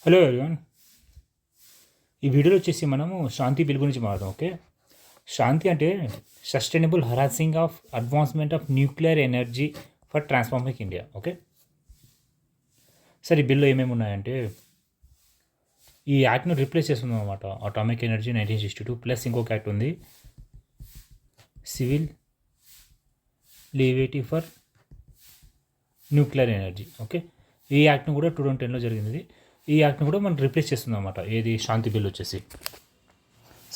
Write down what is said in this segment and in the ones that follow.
Hello everyone. ఈ వీడియోలో వచ్చేసి మనము శాంతి బిల్ గురించి మాట్లాడదాం. ఓకే, శాంతి అంటే sustainable harassing of advancement of nuclear energy for transforming India. Okay sir, ఈ బిల్లో ఏమేమి ఉన్నాయంటే ఈ యాక్ట్ను రీప్లేస్ చేస్తున్నాం అనమాట. అటామిక్ ఎనర్జీ 1962 ప్లస్ ఇంకొక యాక్ట్ ఉంది, civil Liberty for nuclear energy. Okay, ఈ యాక్ట్ను కూడా 2010లో జరిగింది. ఈ యాక్ట్ని కూడా మనం రీప్లేస్ చేస్తుంది అనమాట. ఏది శాంతి బిల్ వచ్చేసి.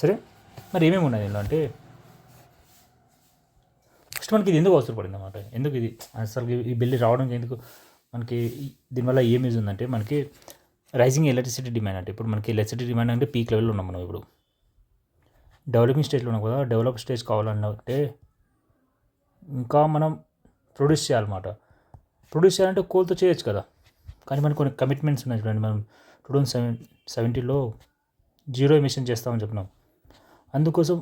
సరే, మరి ఏమేమి ఉన్నాయి దీనిలో అంటే ఫస్ట్ మనకి ఇది ఎందుకు అవసరపడింది అనమాట, ఎందుకు ఇది అసలు ఈ బిల్ రావడానికి ఎందుకు మనకి దీనివల్ల ఏం యూజ్ ఉందంటే మనకి రైజింగ్ ఎలక్ట్రిసిటీ డిమాండ్. అంటే ఇప్పుడు మనకి ఎలక్ట్రిసిటీ డిమాండ్ అంటే పీక్ లెవెల్లో ఉన్నాం మనం. ఇప్పుడు డెవలపింగ్ స్టేజ్లో ఉన్నాం కదా, డెవలప్ స్టేజ్ కావాలంటే ఇంకా మనం ప్రొడ్యూస్ చేయాలన్నమాట. ప్రొడ్యూస్ చేయాలంటే కోల్తో చేయొచ్చు కదా, కానీ మనకు కొన్ని కమిట్మెంట్స్ ఉన్నాయి. చూడండి, మనం 2070లో జీరో ఎమిషన్ చేస్తామని చెప్పినాం. అందుకోసం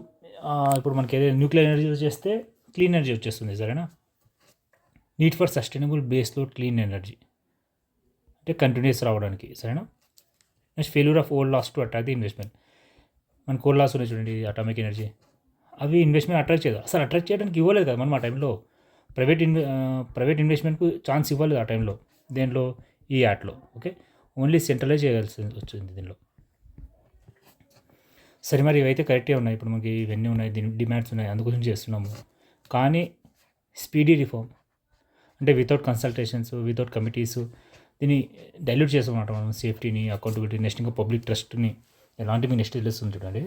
ఇప్పుడు మనకి ఏదైనా న్యూక్లియర్ ఎనర్జీ చేస్తే క్లీన్ ఎనర్జీ వచ్చేస్తుంది. సరేనా, need for sustainable base load clean energy అంటే కంటిన్యూస్ రావడానికి. సరేనా, next failure of old laws to attract the investment. మనకు ఓల్డ్ లాస్ ఉన్నాయి చూడండి, అటామిక్ ఎనర్జీ, అవి ఇన్వెస్ట్మెంట్ అట్రాక్ట్ చేయదు. అసలు అట్రాక్ట్ చేయడానికి ఇవ్వలేదు కదా మనం ఆ టైంలో. ప్రైవేట్ ఇన్వెస్ట్మెంట్కు ఛాన్స్ ఇవ్వలేదు ఆ టైంలో. దేంట్లో? ఈ యాక్ట్లో. ఓకే, ఓన్లీ సెంట్రలైజ్ చేయాల్సి వచ్చింది దీనిలో. సరే, మరి ఇవైతే కరెక్టే ఉన్నాయి. ఇప్పుడు మనకి ఇవన్నీ ఉన్నాయి, దీని డిమాండ్స్ ఉన్నాయి, అందుకోసం చేస్తున్నాము. కానీ స్పీడీ రిఫార్మ్ అంటే వితౌట్ కన్సల్టేషన్స్, వితౌట్ కమిటీస్ దీన్ని డైల్యూట్ చేస్తామన్నమాట మనం. సేఫ్టీని, అకౌంటబిలిటీ, నెక్స్ట్ ఇంకా పబ్లిక్ ట్రస్ట్ని ఎలాంటివి నెక్స్ట్ తెలుస్తుంది చూడండి.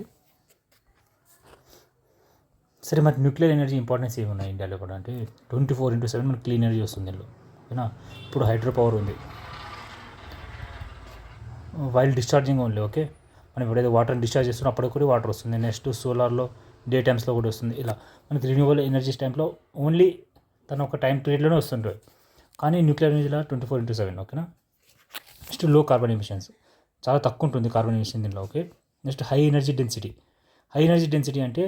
సరే, మరి న్యూక్లియర్ ఎనర్జీ ఇంపార్టెన్స్ ఏమి ఉన్నాయి ఇండియాలో కూడా అంటే 24/7 మనకి క్లీన్ ఎనర్జీ వస్తుంది దీనిలో. ఓకేనా, ఇప్పుడు హైడ్రో పవర్ ఉంది, వైల్ డిశ్చార్జింగ్ ఓన్లీ. ఓకే, మనం ఎప్పుడైతే వాటర్ని డిశ్చార్జ్ చేస్తున్నా అప్పటికి కూడా వాటర్ వస్తుంది. నెక్స్ట్ సోలార్లో డే టైమ్స్లో కూడా వస్తుంది. ఇలా మనకి రిన్యూవబుల్ ఎనర్జీస్ టైంలో ఓన్లీ తన ఒక టైం పీరియడ్లోనే వస్తుంటుంది. కానీ న్యూక్లియర్ ఎనర్జీలో 24/7. ఓకేనా, నెక్స్ట్ లో కార్బన్ ఎమిషన్స్, చాలా తక్కువ ఉంటుంది కార్బన్ ఎమిషన్ దీనిలో. Okay, next high energy density. High energy density అంటే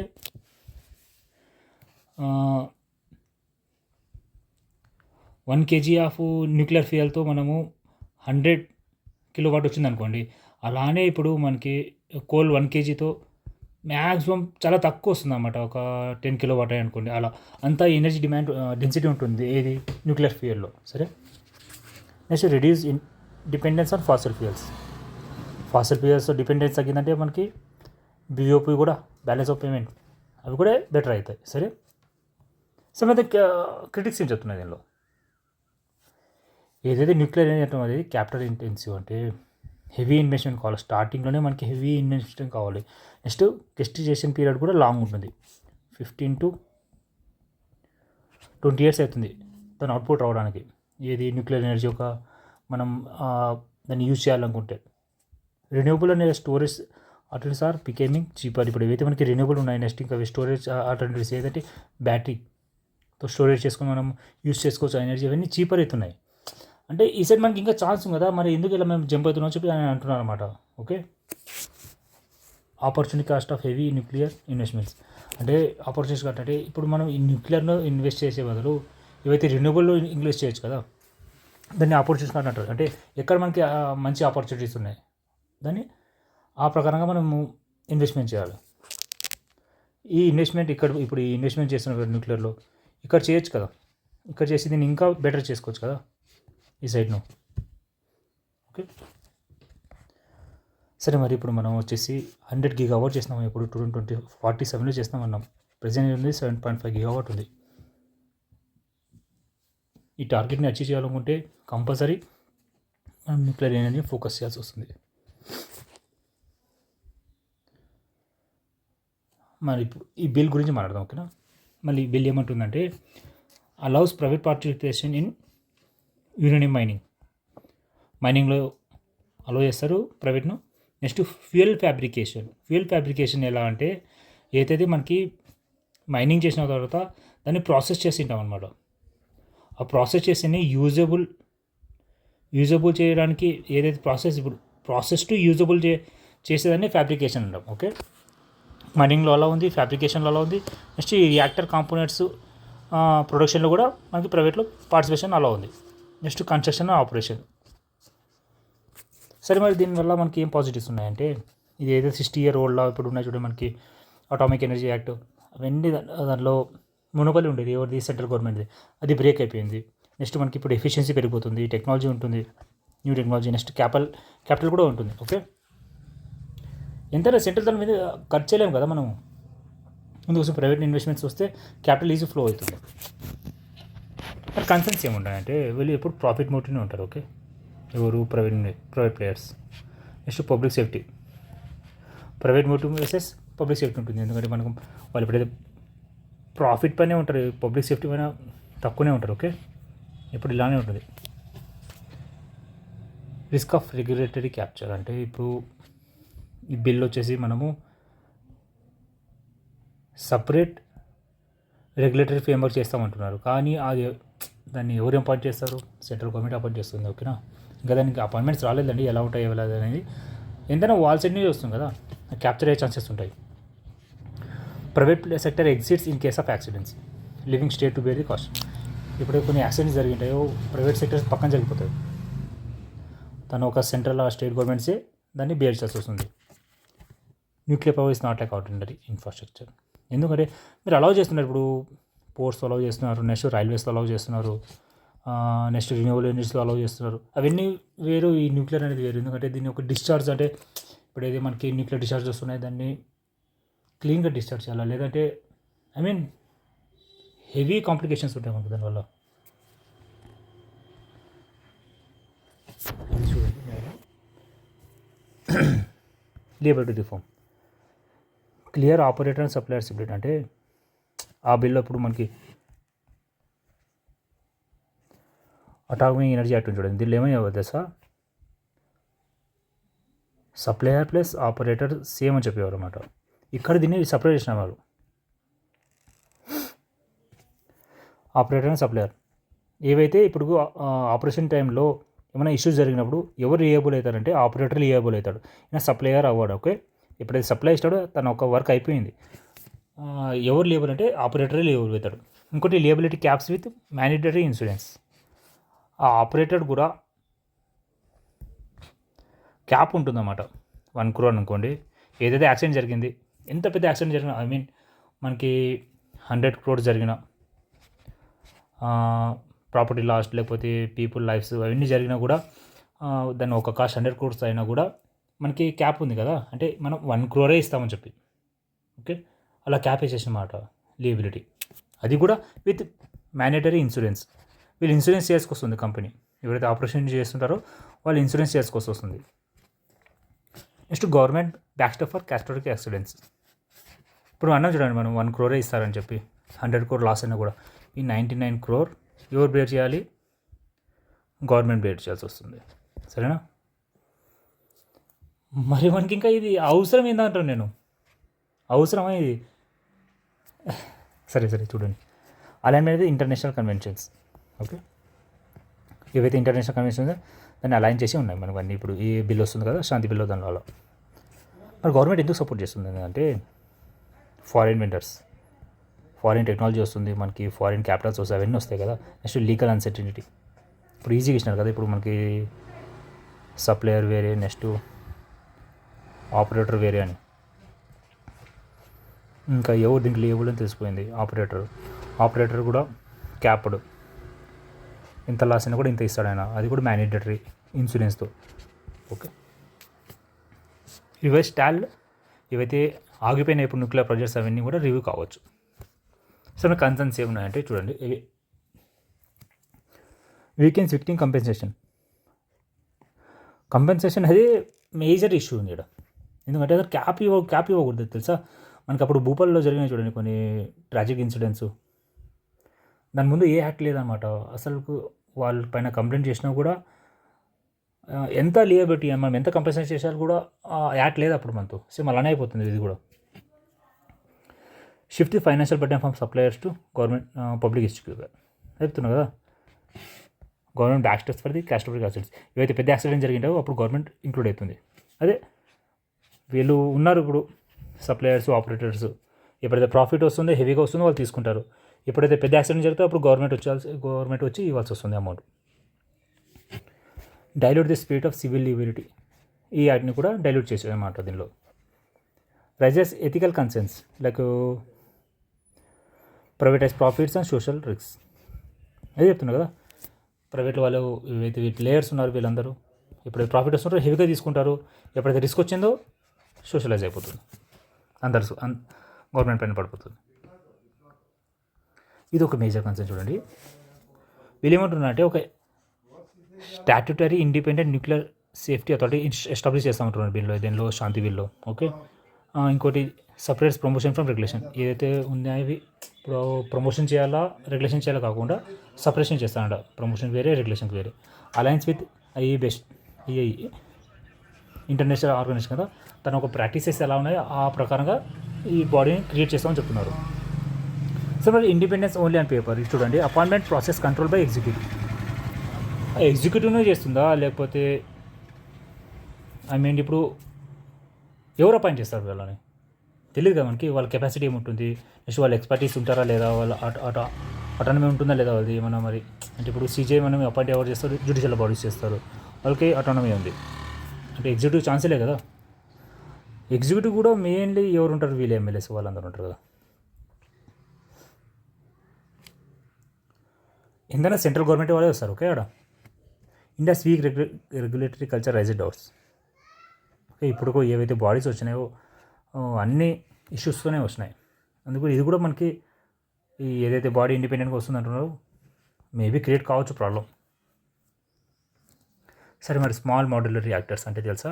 1 kg ఆఫ్ న్యూక్లియర్ ఫ్యూయల్తో మనము 100 కిలోవాట్ వచ్చింది అనుకోండి. అలానే ఇప్పుడు మనకి కోల్ 1 kgతో మ్యాక్సిమం చాలా తక్కువ వస్తుంది అన్నమాట, ఒక 10 కిలోవాట్ అనుకోండి. అలా అంతా ఎనర్జీ డిమాండ్ డెన్సిటీ ఉంటుంది ఏది న్యూక్లియర్ ఫ్యూయల్లో. సరే, next reduce dependence on fossil fuels. Fossil fuels dependence తగ్గిందంటే మనకి బిఓపి కూడా, బ్యాలెన్స్ ఆఫ్ పేమెంట్, అవి కూడా బెటర్ అవుతాయి. సరే, సో అయితే క్రిటిక్స్ ఏం చెప్తున్నాయి దీనిలో, ఏదైతే న్యూక్లియర్ ఎనర్జీ అనేది క్యాపిటల్ ఇంటెన్సివ్ అంటే హెవీ ఇన్వెస్ట్మెంట్ కావాలి. స్టార్టింగ్లోనే మనకి హెవీ ఇన్వెస్ట్మెంట్ కావాలి. నెక్స్ట్ గెస్టిజేషన్ పీరియడ్ కూడా లాంగ్ ఉంటుంది, 15 to 20 years అవుతుంది దాని అవుట్పుట్ రావడానికి. ఏది న్యూక్లియర్ ఎనర్జీ ఒక మనం దాన్ని యూజ్ చేయాలనుకుంటే. రెన్యూవబుల్ అనే storage alternatives are becoming cheaper. ఇప్పుడు ఏవైతే మనకి రెన్యూవబుల్ ఉన్నాయి, నెక్స్ట్ ఇంకా స్టోరేజ్ ఆల్టర్నేటివ్స్ ఏదంటే బ్యాటరీతో స్టోరేజ్ చేసుకొని మనం యూజ్ చేసుకోవచ్చు ఎనర్జీ, అవన్నీ చీపర్ అవుతున్నాయి. అంటే ఈ సైడ్ మనకి ఇంకా ఛాన్స్ ఉంది కదా, మరి ఎందుకు ఇలా మేము జంప్ అవుతున్నాం చెప్పి ఆయన అంటున్నారు అనమాట. Okay, opportunity cost of heavy nuclear investments అంటే ఆపర్చునిటీస్ కాస్ట్ అంటే ఇప్పుడు మనం ఈ న్యూక్లియర్లో ఇన్వెస్ట్ చేసే బదులు ఇవైతే రెన్యూవబుల్లో ఇన్వెస్ట్ చేయొచ్చు కదా, దాన్ని ఆపర్చునిటీస్ కాస్ట్ అంటారు. అంటే ఎక్కడ మనకి మంచి ఆపర్చునిటీస్ ఉన్నాయి దాన్ని ఆ ప్రకారంగా మనము ఇన్వెస్ట్మెంట్ చేయాలి. ఈ ఇన్వెస్ట్మెంట్ ఇప్పుడు ఈ ఇన్వెస్ట్మెంట్ చేస్తున్న న్యూక్లియర్లో ఇక్కడ చేయొచ్చు కదా, ఇక్కడ చేసి దీన్ని ఇంకా బెటర్ చేసుకోవచ్చు కదా ఈ సైడ్ను. ఓకే, సరే, మరి ఇప్పుడు మనం వచ్చేసి 100 GW చేస్తున్నాం. ఇప్పుడు 2047లో చేస్తామన్నాం. ప్రజెంట్ ఉంది 7.5 GW ఉంది. ఈ టార్గెట్ని అచీవ్ చేయాలనుకుంటే కంపల్సరీ మనం న్యూక్లియర్ ఎనర్జీ ఫోకస్ చేయాల్సి వస్తుంది. మరి ఇప్పుడు ఈ బిల్ గురించి మాట్లాడదాం. ఓకేనా, మళ్ళీ ఈ బిల్ ఏమంటుందంటే allows private participation in uranium మైనింగ్లో అలో చేస్తారు ప్రైవేట్ను. నెక్స్ట్ ఫ్యూయల్ ఫ్యాబ్రికేషన్ ఎలా అంటే ఏదైతే మనకి మైనింగ్ చేసిన తర్వాత దాన్ని ప్రాసెస్ చేసి ఉంటాం అనమాట. ఆ ప్రాసెస్ చేసి యూజబుల్ చేయడానికి ఏదైతే ఇప్పుడు ప్రాసెస్ టు యూజబుల్ చేసేదాన్ని ఫ్యాబ్రికేషన్ అంటాం. ఓకే, మైనింగ్లో అలా ఉంది, ఫ్యాబ్రికేషన్లో అలా ఉంది. నెక్స్ట్ ఈ రియాక్టర్ కాంపోనెంట్స్ ప్రొడక్షన్లో కూడా మనకి ప్రైవేట్లో పార్టిసిపేషన్ అలా ఉంది. Next construction operation. సరే మరి దీనివల్ల మనకి ఏం పాజిటివ్స్ ఉన్నాయంటే ఇది ఏదో 60 year old ఇప్పుడు ఉన్నాయి చూడండి మనకి అటామిక్ ఎనర్జీ యాక్ట్ అవన్నీ దాంట్లో మునపలి ఉండేది ఎవరిది సెంట్రల్ గవర్నమెంట్ది అది బ్రేక్ అయిపోయింది. నెక్స్ట్ మనకి ఇప్పుడు ఎఫిషియన్సీ పెరిగిపోతుంది, టెక్నాలజీ ఉంటుంది, న్యూ టెక్నాలజీ, నెక్స్ట్ క్యాపిటల్ కూడా ఉంటుంది. ఓకే, ఎంతైనా సెంట్రల్ దాని మీద ఖర్చు చేయలేము కదా మనం. ముందుకోసం ప్రైవేట్ ఇన్వెస్ట్మెంట్స్ వస్తే క్యాపిటల్ ఈజీ ఫ్లో అవుతుంది. మరి కన్సర్న్స్ ఏముంటాయంటే వీళ్ళు ఎప్పుడు ప్రాఫిట్ మోటివ్నే ఉంటారు. ఓకే, ఎవరు private players. Next public safety, private motive versus public safety ఉంటుంది. ఎందుకంటే మనకు వాళ్ళు ఎప్పుడైతే ప్రాఫిట్ పైనే ఉంటారు, పబ్లిక్ సేఫ్టీ పైన తక్కువనే ఉంటారు. ఓకే, ఇప్పుడు ఇలానే ఉంటుంది. రిస్క్ ఆఫ్ రెగ్యులేటరీ క్యాప్చర్ అంటే ఇప్పుడు ఈ బిల్ వచ్చేసి మనము సపరేట్ రెగ్యులేటరీ ఫ్రేమ్వర్క్ చేస్తామంటున్నారు, కానీ అది దాన్ని ఎవరు అపాయింట్ చేస్తారు? సెంట్రల్ గవర్నమెంట్ అపాయింట్ చేస్తుంది. ఓకేనా, ఇంకా దానికి అపాయింట్మెంట్స్ రాలేదండి, ఎలా ఉంటాయి ఎవరు అనేది. ఎంతైనా వాల్ సైడ్ నుంచి వస్తుంది కదా, క్యాప్చర్ అయ్యే ఛాన్సెస్ ఉంటాయి. Private sector exits in case of accidents, leaving state to bear the cost. ఇప్పుడు కొన్ని యాక్సిడెంట్స్ జరిగింటాయో ప్రైవేట్ సెక్టర్స్ పక్కన జరిగిపోతాయి, తను ఒక సెంట్రల్ స్టేట్ గవర్నమెంట్సే దాన్ని బేర్ చేయాల్సి వస్తుంది. Nuclear power is not like ordinary infrastructure. ఎందుకంటే మీరు అలౌ చేస్తున్నారు, ఇప్పుడు పోర్ట్స్ అలౌ చేస్తున్నారు, నెక్స్ట్ రైల్వేస్లో అలౌ చేస్తున్నారు, నెక్స్ట్ రిన్యూవబుల్ ఎనర్జీస్లో అలౌ చేస్తున్నారు. అవన్నీ వేరు, ఈ న్యూక్లియర్ అనేది వేరు. ఎందుకంటే దీన్ని ఒక డిశ్చార్జ్ అంటే ఇప్పుడు ఏది మనకి న్యూక్లియర్ డిశ్చార్జ్ వస్తున్నాయి, దాన్ని క్లీన్గా డిశ్చార్జ్ చేయాలి, లేదంటే ఐ మీన్ హెవీ కాంప్లికేషన్స్ ఉంటాయి మనకు దానివల్ల. Labour to reform, clear operator and supplier సిబిలిటీ. అంటే ఆ బిల్ అప్పుడు మనకి అటామిక్ ఎనర్జీ యాక్ట్ చూడండి, దీనిలో ఏమని తెలుసా, సప్లయర్ ప్లస్ ఆపరేటర్ సేమ్ అని చెప్పేవారు అనమాట. ఇక్కడ దీన్ని సపరేట్ చేసిన వారు, ఆపరేటర్ అండ్ సప్లయర్. ఏవైతే ఇప్పుడు ఆపరేషన్ టైంలో ఏమైనా ఇష్యూస్ జరిగినప్పుడు ఎవరు లియబుల్ అవుతారంటే ఆపరేటర్ లియబుల్ అవుతాడు, ఈయన సప్లయర్ అవ్వడు. ఓకే, ఎప్పుడైతే సప్లై ఇస్తాడో తన ఒక వర్క్ అయిపోయింది, ఎవరు లేబుల్ అంటే ఆపరేటరే లేబుల్ అవుతాడు. ఇంకోటి liability caps with mandatory insurance. ఆ ఆపరేటర్ కూడా క్యాప్ ఉంటుందన్నమాట. 1 crore అనుకోండి, ఏదైతే యాక్సిడెంట్ జరిగింది, ఎంత పెద్ద యాక్సిడెంట్ జరిగినా, ఐ మీన్ మనకి 100 crores జరిగిన ప్రాపర్టీ లాస్ట్, లేకపోతే పీపుల్ లైఫ్స్ అవన్నీ జరిగినా కూడా దాన్ని ఒక కాస్ట్ 100 crores అయినా కూడా మనకి క్యాప్ ఉంది కదా, అంటే మనం 1 crore ఇస్తామని చెప్పి. ఓకే, అలా క్యాప్ వేసేసిన మాట లియబిలిటీ. అది కూడా విత్ మ్యాండేటరీ ఇన్సూరెన్స్. వీళ్ళు ఇన్సూరెన్స్ చేసుకొస్తుంది కంపెనీ, ఎవరైతే ఆపరేషన్ చేస్తుంటారో వాళ్ళు ఇన్సూరెన్స్ చేసుకోవాల్సి వస్తుంది. Next government backstop for catastrophic accidents. ఇప్పుడు అన్నాం చూడండి, మనం 1 crore ఇస్తారని చెప్పి, 100 crore లాస్ అయినా కూడా ఈ 99 crore ఎవరు బేర్ చేయాలి? గవర్నమెంట్ బేర్ చేయాల్సి వస్తుంది. సరేనా? మరి మనకి ఇంకా ఇది అవసరం ఏందంటాను నేను, అవసరమా ఇది? సరే చూడండి, అలైన్ అనేది ఇంటర్నేషనల్ కన్వెన్షన్స్. ఓకే, ఏవైతే ఇంటర్నేషనల్ కన్వెన్షన్స్ దాన్ని అలైన్ చేసి ఉన్నాయి మనకు అన్నీ. ఇప్పుడు ఈ బిల్ వస్తుంది కదా, శాంతి బిల్లు, దానివల్ల మరి గవర్నమెంట్ ఎందుకు సపోర్ట్ చేస్తుంది అంటే ఫారిన్ వెండర్స్, ఫారిన్ టెక్నాలజీ వస్తుంది మనకి, ఫారిన్ క్యాపిటల్స్ వస్తాయి, అవన్నీ వస్తాయి కదా. నెక్స్ట్ లీగల్ అన్సర్టనిటీ, ఇప్పుడు ఈజీగా ఇచ్చినారు కదా, ఇప్పుడు మనకి సప్లయర్ వేరే, నెక్స్ట్ ఆపరేటర్ వేరే అని, ఇంకా ఎవరు దీంట్లో ఎవరు అని తెలిసిపోయింది. ఆపరేటర్ కూడా క్యాప్డ్, ఇంత లాస్ అయినా కూడా ఇంత ఇస్తాడు ఆయన, అది కూడా మ్యాండేటరీ ఇన్సూరెన్స్తో. ఓకే, రివర్స్ స్టాల్ ఇవైతే ఆగిపోయిన ఇప్పుడు న్యూక్లియర్ ప్రాజెక్ట్స్ అవన్నీ కూడా రివ్యూ కావచ్చు. సో మన కన్సర్న్స్ ఏమున్నాయంటే చూడండి, ఇవి వీకెండ్స్ విక్టిమ్ కంపెన్సేషన్ అది మేజర్ ఇష్యూ ఉంది ఇక్కడ. ఎందుకంటే అది క్యాప్ ఇవ్వకూడదు తెలుసా. మనకి అప్పుడు భూపాల్లో జరిగినాయి చూడండి కొన్ని ట్రాజిక్ ఇన్సిడెంట్స్, దాని ముందు ఏ యాక్ట్ లేదన్నమాట. అసలు వాళ్ళ పైన కంప్లైంట్ చేసినా కూడా ఎంత లియబిలిటీ, మనం ఎంత కంపెన్సేషన్ చేసారు కూడా యాక్ట్ లేదు అప్పుడు మనతో. సేమ్ అలానే అయిపోతుంది ఇది కూడా. Shift the financial burden from suppliers to government public institute చెప్తున్నావు కదా. Government back steps for the catastrophic accidents, ఇవైతే పెద్ద యాక్సిడెంట్ జరిగింటావో అప్పుడు గవర్నమెంట్ ఇంక్లూడ్ అవుతుంది. అదే వీళ్ళు ఉన్నారు ఇప్పుడు సప్లయర్స్, ఆపరేటర్స్, ఎప్పుడైతే ప్రాఫిట్ వస్తుందో హెవీగా వస్తుందో వాళ్ళు తీసుకుంటారు. ఎప్పుడైతే పెద్ద యాక్సిడెంట్ జరిగితే అప్పుడు గవర్నమెంట్ వచ్చి ఇవ్వాల్సి వస్తుంది amount. Dilute the spirit of civil liability. ఈ వాటిని కూడా డైల్యూట్ చేసేది అనమాట దీనిలో. Raises ethical concerns like privatize profits and social risk. అదే చెప్తున్నా కదా, ప్రైవేట్ వాళ్ళు ఏవైతే ప్లేయర్స్ ఉన్నారు వీళ్ళందరూ ఎప్పుడైతే ప్రాఫిట్ వస్తుంటారో హెవీగా తీసుకుంటారు, ఎప్పుడైతే రిస్క్ వచ్చిందో సోషలైజ్ అయిపోతుంది, అందరు గవర్నమెంట్ పైన పడిపోతుంది. ఇది ఒక మేజర్ కన్సర్న్. చూడండి వీళ్ళు ఏమంటున్నారంటే ఒక statutory independent nuclear safety authority establish చేస్తామంటున్నారు దీనిలో శాంతి బిల్లో. ఓకే, ఇంకోటి సపరేట్స్ ప్రమోషన్ ఫ్రమ్ రెగ్యులేషన్. ఏదైతే ఉన్నాయో అవి ఇప్పుడు ప్రమోషన్ చేయాలా రెగ్యులేషన్ చేయాలా కాకుండా సపరేషన్ చేస్తానంట. ప్రమోషన్ వేరే, రెగ్యులేషన్కి వేరే. Alliance with IE best, EI international organisation కదా, తన ఒక ప్రాక్టీసెస్ ఎలా ఉన్నాయో ఆ ప్రకారంగా ఈ బాడీని క్రియేట్ చేస్తామని చెప్తున్నారు. సో మరి ఇండిపెండెన్స్ ఓన్లీ ఆన్ పేపర్. ఇది చూడండి, appointment process control by executive. ఎగ్జిక్యూటివ్నే చేస్తుందా లేకపోతే ఇప్పుడు ఎవరు అపాయింట్ చేస్తారు వీళ్ళని తెలియదు కదా మనకి. వాళ్ళ కెపాసిటీ ఏముంటుంది, నెక్స్ట్ వాళ్ళ ఎక్స్పర్టీస్ ఉంటారా లేదా, వాళ్ళ అటానమీ ఉంటుందా లేదా వాళ్ళది ఏమన్నా. మరి అంటే ఇప్పుడు సీజే మనం అపాయింట్ ఎవరు చేస్తారు, జ్యుడిషియల్ బాడీస్ చేస్తారు, వాళ్ళకి అటానమీ ఉంది. అంటే ఎగ్జిక్యూటివ్ ఛాన్సే కదా. ఎగ్జిక్యూటివ్ కూడా మెయిన్లీ ఎవరు ఉంటారు, వీళ్ళు ఎమ్మెల్యేస్ వాళ్ళందరూ ఉంటారు కదా. ఎందుకంటే సెంట్రల్ గవర్నమెంట్ వాళ్ళే వస్తారు. ఓకే, ఆడ India's weak regulatory culture raise doubts. Okay, ఇప్పుడు ఏవైతే బాడీస్ వచ్చినాయో అన్ని ఇష్యూస్తోనే వచ్చినాయి. అందుకు ఇది కూడా మనకి ఈ ఏదైతే బాడీ ఇండిపెండెంట్గా వస్తుంది అంటున్నారో మేబీ క్రియేట్ కావచ్చు ప్రాబ్లం. సరే, మరి స్మాల్ మాడ్యులర్ రియాక్టర్స్ అంటే తెలుసా?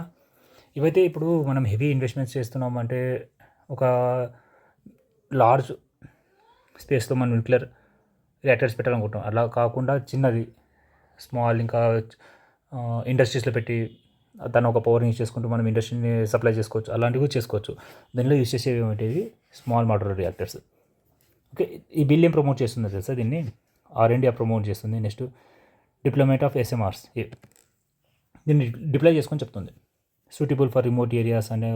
ఇవైతే ఇప్పుడు మనం హెవీ ఇన్వెస్ట్మెంట్స్ చేస్తున్నాం అంటే ఒక లార్జ్ స్పేస్లో మనం న్యూక్లియర్ రియాక్టర్స్ పెట్టాలనుకుంటాం. అలా కాకుండా చిన్నది స్మాల్ ఇంకా ఇండస్ట్రీస్లో పెట్టి దాన్ని ఒక పవర్ యూజ్ చేసుకుంటూ మనం ఇండస్ట్రీని సప్లై చేసుకోవచ్చు, అలాంటివి చేసుకోవచ్చు. దానిలో యూజ్ చేసేవి ఏమిటి, స్మాల్ మాడ్యులర్ రియాక్టర్స్. ఓకే, ఈ బిల్ ఏం ప్రమోట్ చేస్తుందో తెలుసా? దీన్ని R&D ప్రమోట్ చేస్తుంది. నెక్స్ట్ డిప్లాయ్మెంట్ ఆఫ్ SMRs, దీన్ని డిప్లాయ్ చేసుకొని చెప్తుంది. Suitable for remote areas and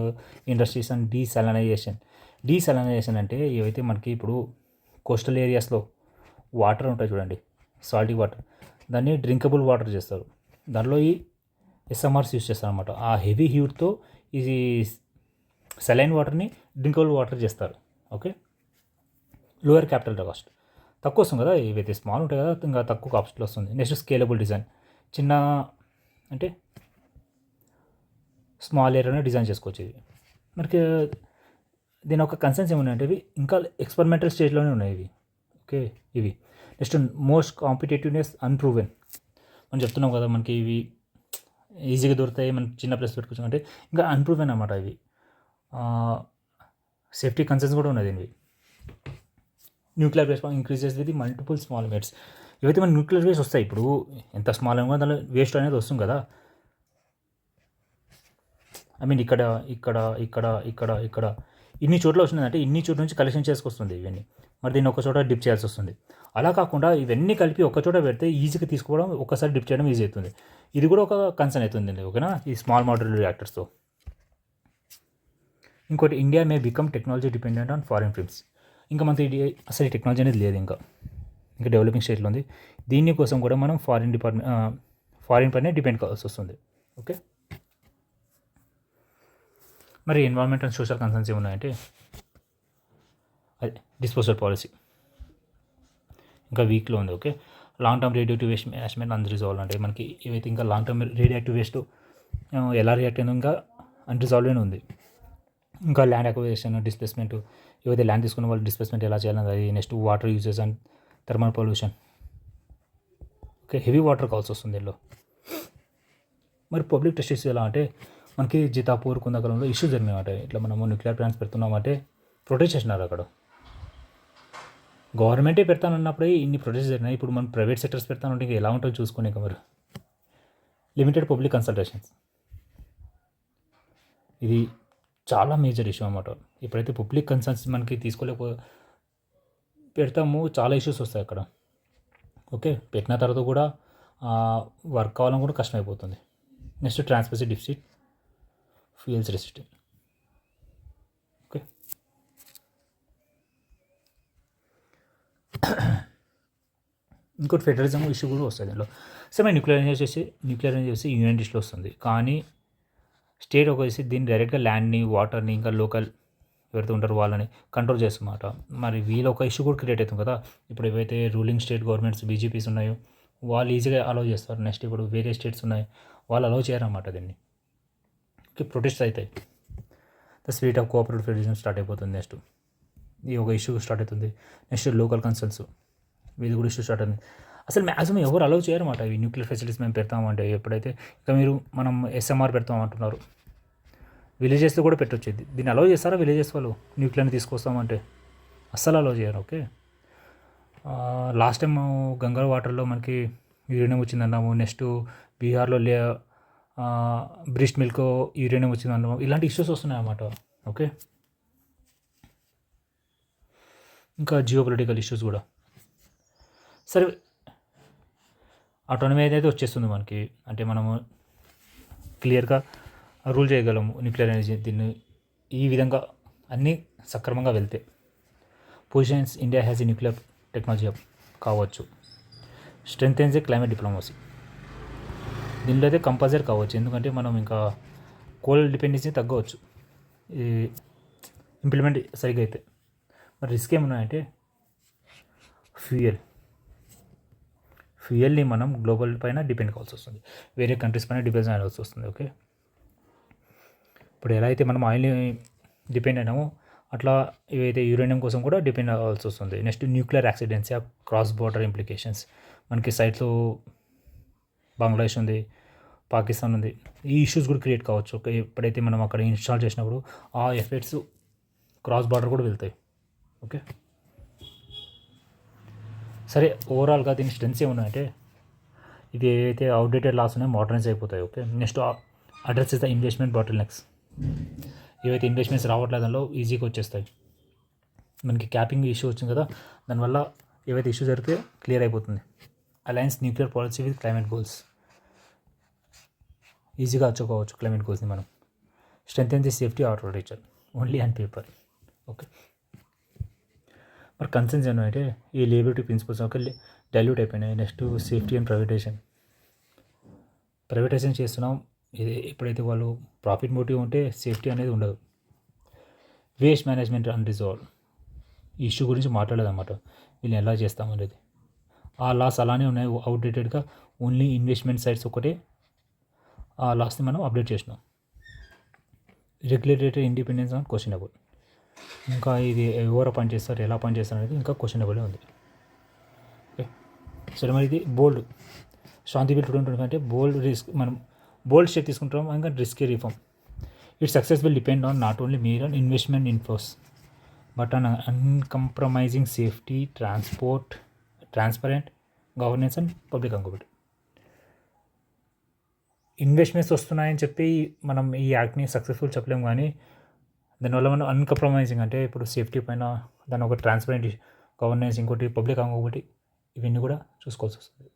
industries and desalination అంటే ఏవైతే మనకి ఇప్పుడు కోస్టల్ ఏరియాస్లో వాటర్ ఉంటాయి చూడండి, సాల్టీ వాటర్, దాన్ని డ్రింకబుల్ వాటర్ చేస్తారు. దానిలో ఈ SMRs యూస్ చేస్తారు అనమాట. ఆ హెవీ హీట్తో ఈ సెలైన్ వాటర్ని డ్రింకబుల్ వాటర్ చేస్తారు. ఓకే, లోయర్ క్యాపిటల్ కాస్ట్, తక్కువ వస్తుంది కదా. ఏవైతే స్మాల్ ఉంటాయి కదా ఇంకా తక్కువ కాస్ట్లో వస్తుంది. నెక్స్ట్ స్కేలబుల్ డిజైన్, చిన్న అంటే స్మాల్ ఏరియాలో డిజైన్ చేసుకోవచ్చు. ఇవి మనకి దీని ఒక కన్సర్న్స్ ఏమున్నాయంటే ఇవి ఇంకా ఎక్స్పెరిమెంటల్ స్టేజ్లోనే ఉన్నాయి ఇవి. ఓకే, ఇవి నెక్స్ట్ మోస్ట్ కాంపిటేటివ్నెస్ అన్ప్రూవెన్. మనం చెప్తున్నాం కదా మనకి ఇవి ఈజీగా దొరుకుతాయి, మనం చిన్న ప్లేస్ పెట్టుకోవచ్చు అంటే ఇంకా అన్ప్రూవెన్ అన్నమాట ఇవి. సేఫ్టీ కన్సర్న్స్ కూడా ఉన్నాయి ఇవి. Nuclear waste increases with multiple small units. ఇవైతే మన న్యూక్లియర్ వేస్ట్ వస్తాయి. ఇప్పుడు ఎంత స్మాల్ అయినా దానిలో వేస్ట్ అనేది వస్తుంది కదా. ఇక్కడ ఇక్కడ ఇక్కడ ఇక్కడ ఇక్కడ ఇన్ని చోట్ల వస్తుందంటే ఇన్ని చోట్ల నుంచి కలెక్షన్ చేసుకొస్తుంది ఇవన్నీ. మరి దీన్ని ఒక చోట డిప్ చేయాల్సి వస్తుంది. అలా కాకుండా ఇవన్నీ కలిపి ఒక చోట పెడితే ఈజీగా తీసుకోవడం, ఒక్కసారి డిప్ చేయడం ఈజీ అవుతుంది. ఇది కూడా ఒక కన్సర్న్ అవుతుంది. ఓకేనా, ఈ స్మాల్ మాడ్యులర్ రియాక్టర్స్తో. ఇంకోటి, India may become technology dependent on foreign firms. ఇంకా మనకి అసలు ఈ టెక్నాలజీ అనేది లేదు, ఇంకా డెవలపింగ్ స్టేజ్లో ఉంది. దీనికోసం కూడా మనం ఫారిన్ పైనే డిపెండ్ కావాల్సి వస్తుంది. ఓకే, మరి ఎన్విరాన్మెంట్ అండ్ సోషల్ కన్సర్న్స్ ఏమున్నాయంటే అదే డిస్పోజల్ పాలసీ ఇంకా వీక్లో ఉంది. Okay, long term radiative waste management unresolved. అంటే మనకి ఏవైతే ఇంకా లాంగ్ టర్మ్ రేడియేటివ్ వేస్ట్ ఎలా రియాక్ట్ అయిందో ఇంకా అన్రిజాల్వ్లోనే ఉంది. ఇంకా ల్యాండ్ అక్విజిషన్, డిస్ప్లేస్మెంట్, ఏవైతే ల్యాండ్ తీసుకున్న వాళ్ళు డిస్ప్లేస్మెంట్ ఎలా చేయాలని అది. Next water uses and thermal pollution. Okay, heavy water కావాల్సి వస్తుంది దీనిలో. మరి పబ్లిక్ ట్రస్ట్ ఇష్యూస్ ఎలా అంటే మనకి జితాపూర్ కుందకలంలో ఇష్యూస్ జరిగినాయంటే ఇట్లా మనము న్యూక్లియర్ ప్లాంట్స్ పెడుతున్నామంటే ప్రొటెస్ట్ చేసినారు అక్కడ. గవర్నమెంటే పెడతానన్నప్పుడే ఇన్ని ప్రొటెస్ట్ జరిగినాయి. ఇప్పుడు మనం ప్రైవేట్ సెక్టర్స్ పెడతానంటే ఇంకా ఎలా ఉంటుందో చూసుకునే మరి. లిమిటెడ్ పబ్లిక్ కన్సల్టేషన్స్, ఇది చాలా మేజర్ ఇష్యూ అన్నమాట. ఇప్పుడైతే పబ్లిక్ కన్సర్న్స్ మనకి పెడతాము, చాలా ఇష్యూస్ వస్తాయి అక్కడ. ఓకే, పెట్టిన తర్వాత కూడా వర్క్ కావాలని కూడా కష్టమైపోతుంది. Next transparency deficit, fuels resistant. Okay, ఇంకోటి ఫెడరలిజం ఇష్యూ కూడా వస్తుంది దీనిలో. సరే, న్యూక్లియర్ ఎనర్జీ చేసి యూనియన్ డిస్ట్లో వస్తుంది. కానీ స్టేట్ వచ్చేసి దీన్ని డైరెక్ట్గా ల్యాండ్ని, వాటర్ని, ఇంకా లోకల్ ఎవరైతే ఉంటారో వాళ్ళని కంట్రోల్ చేస్తున్నమాట. మరి వీళ్ళు ఒక ఇష్యూ కూడా క్రియేట్ అవుతుంది కదా. ఇప్పుడు ఏవైతే రూలింగ్ స్టేట్ గవర్నమెంట్స్ బీజేపీస్ ఉన్నాయో వాళ్ళు ఈజీగా అలౌ చేస్తారు. నెక్స్ట్ ఇప్పుడు వేరే స్టేట్స్ ఉన్నాయి, వాళ్ళు అలౌ చేయరన్నమాట దీన్ని. ప్రొటెస్ట్ అవుతాయి. The spirit of cooperative federalism start అయిపోతుంది. నెక్స్ట్ ఈ ఒక ఇష్యూ స్టార్ట్ అవుతుంది. నెక్స్ట్ లోకల్ కన్సల్స్, వీళ్ళు కూడా ఇష్యూ స్టార్ట్ అవుతుంది. అసలు మ్యాక్సిమం ఎవరు అలౌ చేయరన్నమాట ఇవి న్యూక్లియర్ ఫెసిలిటీస్ మేము పెడతామంటే. ఎప్పుడైతే ఇక మనం ఎస్ఎంఆర్ పెడతామంటున్నారు, విలేజెస్లో కూడా పెట్టొచ్చు. దీన్ని అలౌ చేస్తారా విలేజెస్ వాళ్ళు న్యూక్లియర్ని తీసుకొస్తామంటే? అస్సలు అలౌ చేయరు. ఓకే, లాస్ట్ టైం గంగా వాటర్లో మనకి యూరేనియం వచ్చిందన్నాము. నెక్స్ట్ బీహార్లో బ్రిస్ట్ మిల్క్ యూరేనియం వచ్చిందన్నాము. ఇలాంటి ఇష్యూస్ వస్తున్నాయి అన్నమాట. ఓకే, ఇంకా జియో పొలిటికల్ ఇష్యూస్ కూడా. సరే, ఆటోనమీ అయితే వచ్చేస్తుంది మనకి, అంటే మనము క్లియర్గా రూల్ చేయగలము న్యూక్లియర్ ఎనర్జీ. దీన్ని ఈ విధంగా అన్నీ సక్రమంగా వెళ్తే positions India has a nuclear technology hub కావచ్చు. స్ట్రెంగ్థెన్స్ ఏ క్లైమేట్ డిప్లొమసీ, దీనిలో అయితే కంపల్సరీ కావచ్చు. ఎందుకంటే మనం ఇంకా కోల్ డిపెండెన్సీ తగ్గవచ్చు ఈ ఇంప్లిమెంట్ సరిగ్గా అయితే. మరి రిస్క్ ఏమున్నాయంటే ఫ్యూయల్ని మనం గ్లోబల్ పైన డిపెండ్ కావాల్సి వస్తుంది, వేరే కంట్రీస్ పైన డిపెండ్ అవ్వాల్సి వస్తుంది. ఓకే, ఇప్పుడు ఎలా అయితే మనం ఆయిల్ని డిపెండ్ అయినామో అట్లా ఇవైతే యురేనియం కోసం కూడా డిపెండ్ అవ్వాల్సి వస్తుంది. Next nuclear accidents, cross border implications. మనకి సైట్లో బంగ్లాదేశ్ ఉంది, పాకిస్తాన్ ఉంది, ఈ ఇష్యూస్ కూడా క్రియేట్ కావచ్చు. ఓకే, ఎప్పుడైతే మనం అక్కడ ఇన్స్టాల్ చేసినప్పుడు ఆ ఎఫెక్ట్స్ క్రాస్ బార్డర్ కూడా వెళ్తాయి. ఓకే, సరే, ఓవరాల్గా దీని స్ట్రెంగ్స్ ఏమున్నాయంటే ఇది ఏదైతే అవుట్డేటెడ్ లాస్ ఉన్నాయో మోడర్నైజ్ అయిపోతాయి. Okay, next address the investment bottlenecks. ఏవైతే ఇన్వెస్ట్మెంట్స్ రావట్లేదు దానిలో ఈజీగా వచ్చేస్తాయి. మనకి క్యాపింగ్ ఇష్యూ వచ్చింది కదా, దానివల్ల ఏవైతే ఇష్యూ జరిగితే క్లియర్ అయిపోతుంది. Alliance nuclear policy with climate goals, ఈజీగా అచీవ్ కావచ్చు క్లైమేట్ గోల్స్ని మనం. Strengthen the safety architecture only on paper. Okay, మరి కన్సర్న్స్ ఏమంటే ఈ లేబిలిటీ ప్రిన్సిపల్స్ ఒక డైల్యూట్ అయిపోయినాయి. నెక్స్ట్ సేఫ్టీ అండ్ ప్రైవేటైజేషన్ చేస్తున్నాం. ఇది ఎప్పుడైతే వాళ్ళు ప్రాఫిట్ మోటివ్ ఉంటే సేఫ్టీ అనేది ఉండదు. వేస్ట్ మేనేజ్మెంట్ అన్రిజాల్వ్, ఈ ఇష్యూ గురించి మాట్లాడేదన్నమాట. వీళ్ళు ఎలా చేస్తామనేది. ఆ లాస్ అలానే ఉన్నాయి అవుట్డేటెడ్గా. ఓన్లీ ఇన్వెస్ట్మెంట్ సైట్స్ ఒకటే ఆ లాస్ని మనం అప్డేట్ చేసినాం. Regulatory independence on questionable. ఇంకా ఇది ఎవరు పనిచేస్తారు, ఎలా పనిచేస్తారు అనేది ఇంకా క్వశ్చనబులే ఉంది. ఓకే, సరే, మరి ఇది బోల్డ్ శాంతి బిల్ 2025 అంటే బోల్డ్ స్టెప్ తీసుకుంటాం. ఇంకా risky reform. It success will depend on not only mere on investment inflows but on uncompromising safety, transparent governance and public accountability. Investments వస్తున్నాయని చెప్పి మనం ఈ యాక్ట్ని సక్సెస్ఫుల్ చెప్పలేము, కానీ దానివల్ల మనం అన్కంప్రమైజింగ్ అంటే ఇప్పుడు సేఫ్టీ పైన దాని ఒక ట్రాన్స్పరెంట్ గవర్నెన్స్, ఇంకోటి పబ్లిక్ అకౌంటబిలిటీ, ఇవన్నీ కూడా చూసుకోవాల్సి వస్తుంది.